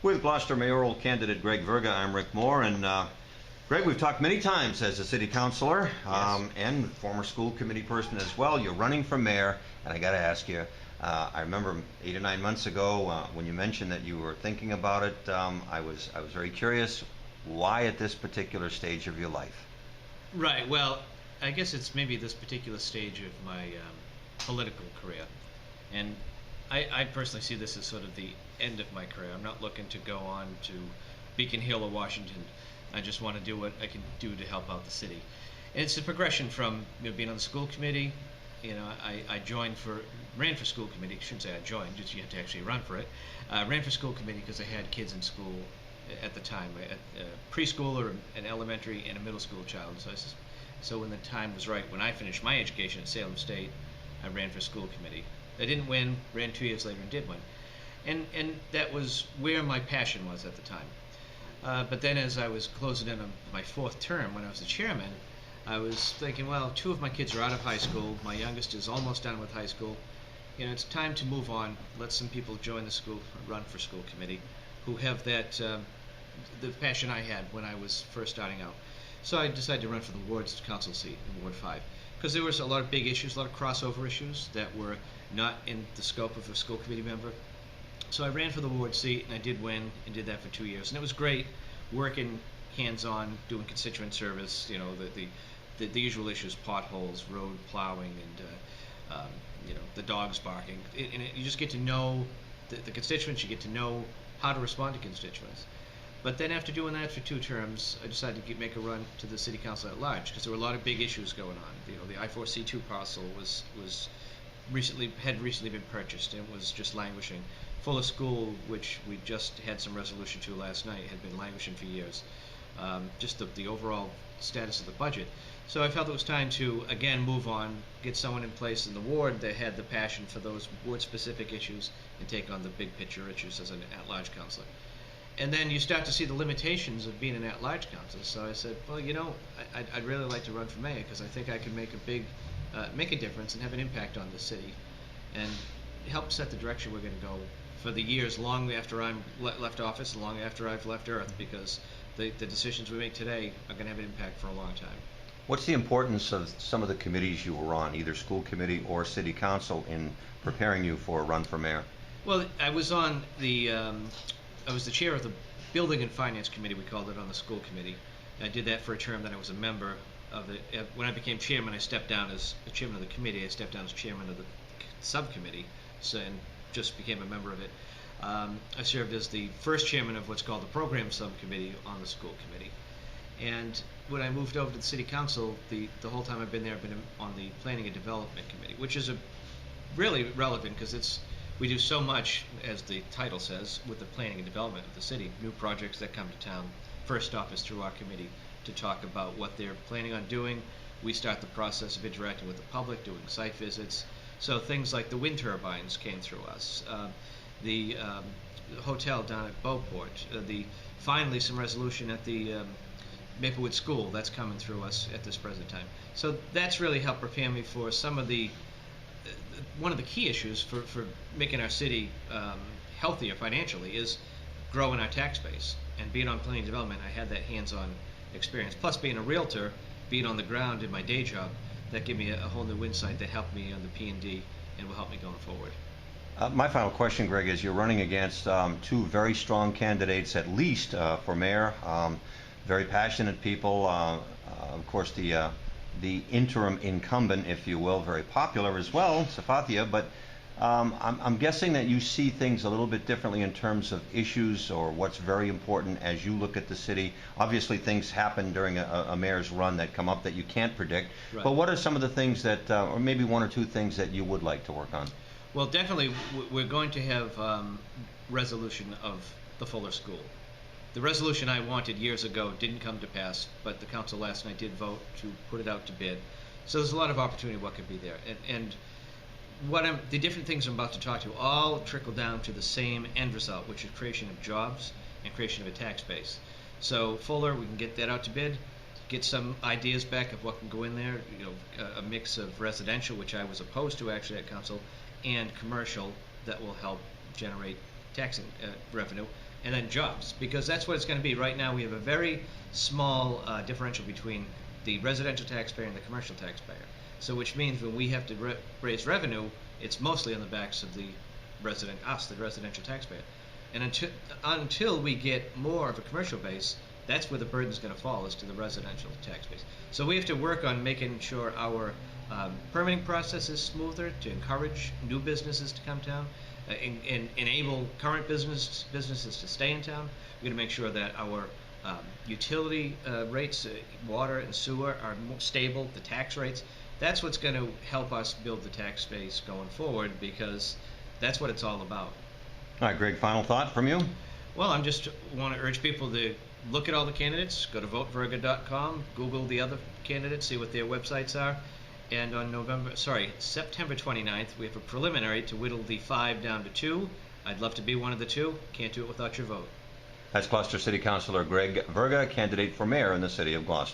With Gloucester mayoral candidate Greg Verga, I'm Rick Moore, and Greg, we've talked many times as a city councilor and former school committee person as well. You're running for mayor, and I got to ask you, I remember 8 or 9 months ago when you mentioned that you were thinking about it. I was very curious. Why at this particular stage of your life? Right. Well, I guess it's maybe this particular stage of my political career, and I personally see this as sort of the end of my career. I'm not looking to go on to Beacon Hill or Washington. I just want to do what I can do to help out the city. And it's a progression from being on the school committee. I ran for school committee. I shouldn't say I joined, just you have to actually run for it. Ran for school committee because I had kids in school at the time, a preschooler, an elementary, and a middle school child. So when the time was right, when I finished my education at Salem State, I ran for school committee. I didn't win, ran 2 years later and did win. And that was where my passion was at the time. But then as I was closing in on my 4th term, when I was the chairman, I was thinking, well, 2 of my kids are out of high school. My youngest is almost done with high school. It's time to move on. Let some people join the school, run for school committee, who have that, the passion I had when I was first starting out. So I decided to run for the Ward's council seat in Ward 5. Because there was a lot of big issues, a lot of crossover issues that were not in the scope of a school committee member. So I ran for the ward seat, and I did win, and did that for 2 years. And it was great working hands-on, doing constituent service, the usual issues, potholes, road plowing, and the dogs barking. You just get to know the constituents, you get to know how to respond to constituents. But then after doing that for 2 terms, I decided to make a run to the city council at large, because there were a lot of big issues going on. The I-4C2 parcel had recently been purchased, and it was just languishing. Fuller School, which we just had some resolution to last night, had been languishing for years. Just the overall status of the budget. So I felt it was time to, again, move on, get someone in place in the ward that had the passion for those ward-specific issues, and take on the big picture issues as an at-large councilor. And then you start to see the limitations of being an at-large councilor. So I said, well, I'd really like to run for mayor, because I think I can make a difference and have an impact on the city, and help set the direction we're going to go for the years long after I'm left office and long after I've left Earth, because the decisions we make today are going to have an impact for a long time. What's the importance of some of the committees you were on, either school committee or city council, in preparing you for a run for mayor? Well, I was the chair of the Building and Finance Committee, we called it, on the school committee. I did that for a term, then I was a member of it. When I became chairman, I stepped down as the chairman of the committee. I stepped down as chairman of the subcommittee, and just became a member of it. I served as the first chairman of what's called the program subcommittee on the school committee. And when I moved over to the city council, the whole time I've been there, I've been on the planning and development committee, which is really relevant, because we do so much, as the title says, with the planning and development of the city. New projects that come to town first stop us through our committee to talk about what they're planning on doing. We start the process of interacting with the public, doing site visits. So things like the wind turbines came through us. The hotel down at Beauport. Finally some resolution at the Maplewood School, that's coming through us at this present time. So that's really helped prepare me for some of one of the key issues for making our city healthier financially is growing our tax base. And being on planning and development, I had that hands-on experience. Plus being a realtor, being on the ground in my day job, that gave me a whole new insight that helped me on the P&D and will help me going forward. My final question, Greg, is you're running against 2 very strong candidates, at least for mayor, very passionate people. Of course, the interim incumbent, if you will, very popular as well, Safathia, but I'm guessing that you see things a little bit differently in terms of issues or what's very important as you look at the city. Obviously, things happen during a mayor's run that come up that you can't predict, right. But what are some of the things that, or maybe 1 or 2 things that you would like to work on? Well, definitely, we're going to have resolution of the Fuller School. The resolution I wanted years ago didn't come to pass, but the council last night did vote to put it out to bid. So there's a lot of opportunity what could be there. And the different things I'm about to talk to all trickle down to the same end result, which is creation of jobs and creation of a tax base. So Fuller, we can get that out to bid, get some ideas back of what can go in there, a mix of residential, which I was opposed to actually at council, and commercial that will help generate tax revenue. and then jobs, because that's what it's going to be. Right now, we have a very small differential between the residential taxpayer and the commercial taxpayer. So, which means when we have to raise revenue, it's mostly on the backs of the residential taxpayer. And until we get more of a commercial base, that's where the burden is going to fall, is to the residential tax base. So we have to work on making sure our permitting process is smoother to encourage new businesses to come down, and enable current businesses to stay in town. We're going to make sure that our utility rates, water and sewer, are more stable, the tax rates. That's what's going to help us build the tax base going forward, because that's what it's all about. All right, Greg, final thought from you? Well, I just want to urge people to look at all the candidates, go to voteverga.com, Google the other candidates, see what their websites are. And on September 29th, we have a preliminary to whittle the 5 down to 2. I'd love to be one of the 2. Can't do it without your vote. That's Gloucester City Councilor Greg Verga, candidate for mayor in the city of Gloucester.